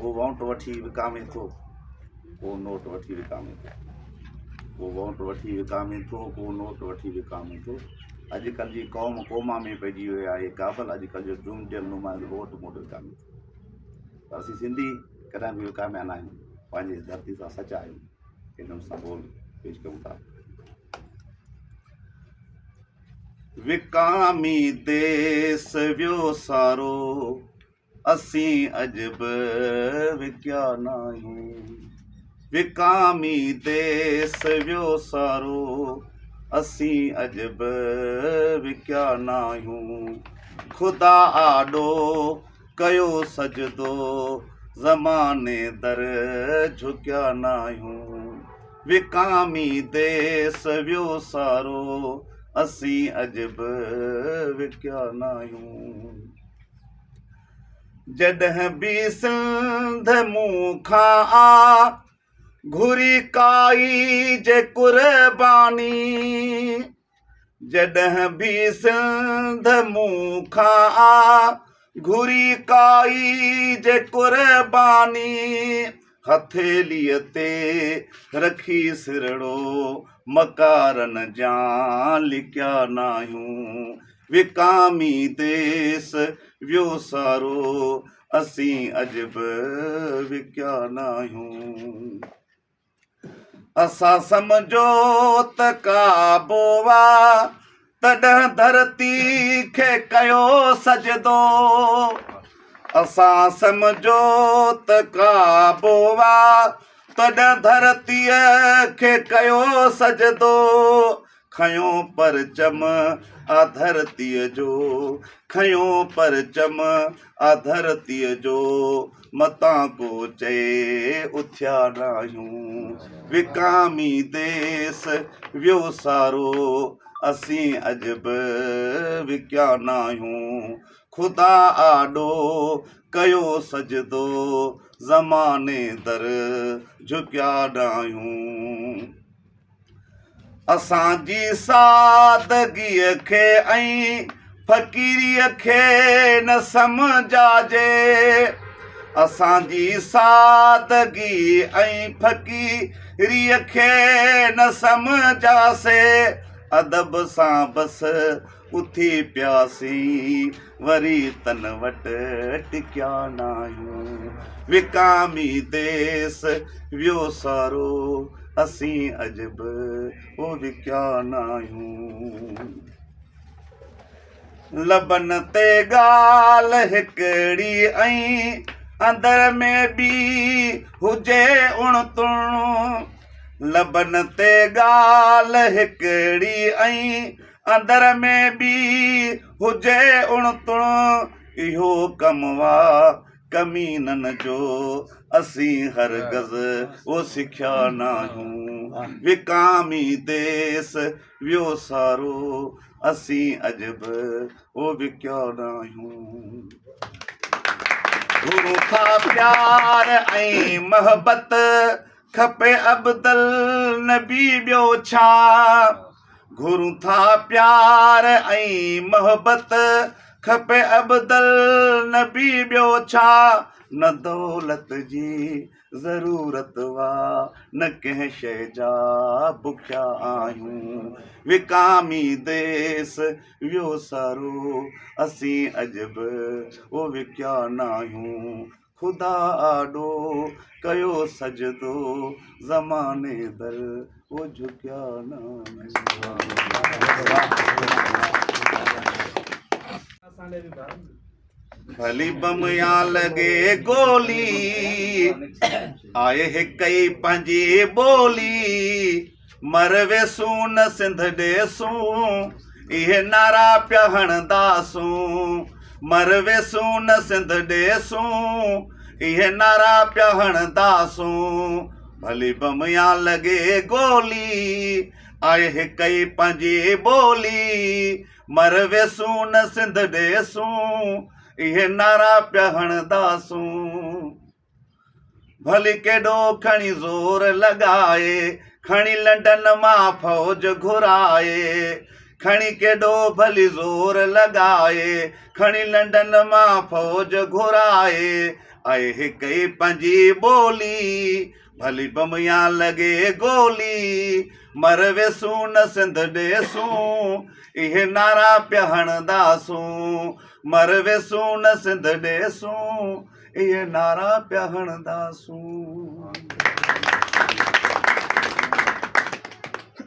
को वोट वठी विकामे थो, को नोट वठी विकामे थो, को वोट वठी विकामे थो, को नोट वठी विकामे थो। अॼुकल्ह जी क़ौम क़ौमा में पइजी वियो आहे क़ाबिल। अॼुकल्ह जो ज़ूमडियल नुमाइंदो वोट मोट विकामे थो। त असीं सिंधी कॾहिं बि विकामिया न आहियूं, पंहिंजी धरती सां सचा आहियूं, हिन सां बोल पेश कयूं था। विकामी देस वियो सारो, असीं अॼु बि विकिया न आहियूं। विकामी देस वियो सारो, असीं अॼु बि विकिया न आहियूं। ख़ुदा आॾो कयो सजदो, ज़माने दर झुकिया न आहियूं। विकामी देस वियो सारो, असीं अॼु बि विकिया न आहियूं। जॾहिं बि सिंध मूं खां आ घुरी काई जे कुर्बानी, जॾहिं बि सिंध मूं खां आ घुरी काई जे कुर्बानी, हथेलीअ ते रखी सिरड़ो मकारनि जा लिकिया न आहियूं। विकामी देस वियो सारो, असीं अॼु बि विकिया न आहियूं। असां सम्झो त काबो आ, तॾहिं धरती खे कयो सजदो। असां सम्झो त काबो आ, तॾहिं धरतीअ खे कयो सजदो। खयों परचम आ धरतीअ जो, खयों परचम आ धरतीअ जो, मतां को चए उथिया न आहियूं। विकामी देस वियो सारो, असीं अॼु बि विकिया न आहियूं। ख़ुदा आॾो कयो सजदो, ज़माने दर झुकिया न आहियूं। असांजी सादगीअ खे ऐं फ़क़ीरीअ खे न सम्झाइजे। असांजी सादगी ऐं फ़क़ीरीअ खे न सम्झासे। अदब सां बसि उथी पियासीं, वरी तन वटि टिकिया न आहियूं। विकामी देस वियो सारो, असीं अॼु बि विकिया न आहियूं। लबनि ते ॻाल्हि हिकिड़ी ऐं अंदर में ॿी हुजे उणितुण। लबनि ते ॻाल्हि हिकिड़ी ऐं अंदर में ॿी हुजे उणितुण। इहो कमु आहे कमीननि जो, असीं हरगज़ वो सिखिया न आहियूं। विकामी देस वियो सारो, असीं अॼु बि वो विकिया न आहियूं। गुरू खां प्यार ऐं मोहबत खपे अब्दुल नबी ॿियो छा। गुरू था प्यार ऐं मोहबत खपे अब्दुल नबी ॿियो छा। न दौलत जी ज़रूरत वा, न कंहिं शइ जा बुखिया आहियूं। विकामी देस वियो सारो, असीं अॼु बि वो विकिया न आहियूं। ख़ुदा आॾो कयो सजदो, ज़माने दर वो झुकिया न आहियूं। भली बम या लॻे गोली, आए हिक ई पंहिंजी ॿोली। मर वेसूं न सिंध ॾेसूं, इहे नारा पिया हणंदासूं। मर वेसूं न सिंध ॾेसूं, इहे नारा पिया हणंदासूं। भली बम या लॻे गोली, आए हिक ई पंहिंजी ॿोली। मर वेसूं न सिंध ॾेसूं, इहे नारा पिया हणंदासूं। भली केॾो खणी ज़ोर लॻाए, खणी लंडन मां फ़ौज घुराए। खणी केॾो भली ज़ोर लॻाए, खणी लंडन मां फ़ौज घुराए। आए हिक ई पंहिंजी ॿोली भली बमिया लॻे गोली मर वेसूं न सिंध ॾेसूं इहे नारा पिया हणंदासूं मर वेसूं न सिंध ॾेसूं इहे नारा पिया हणंदासूं।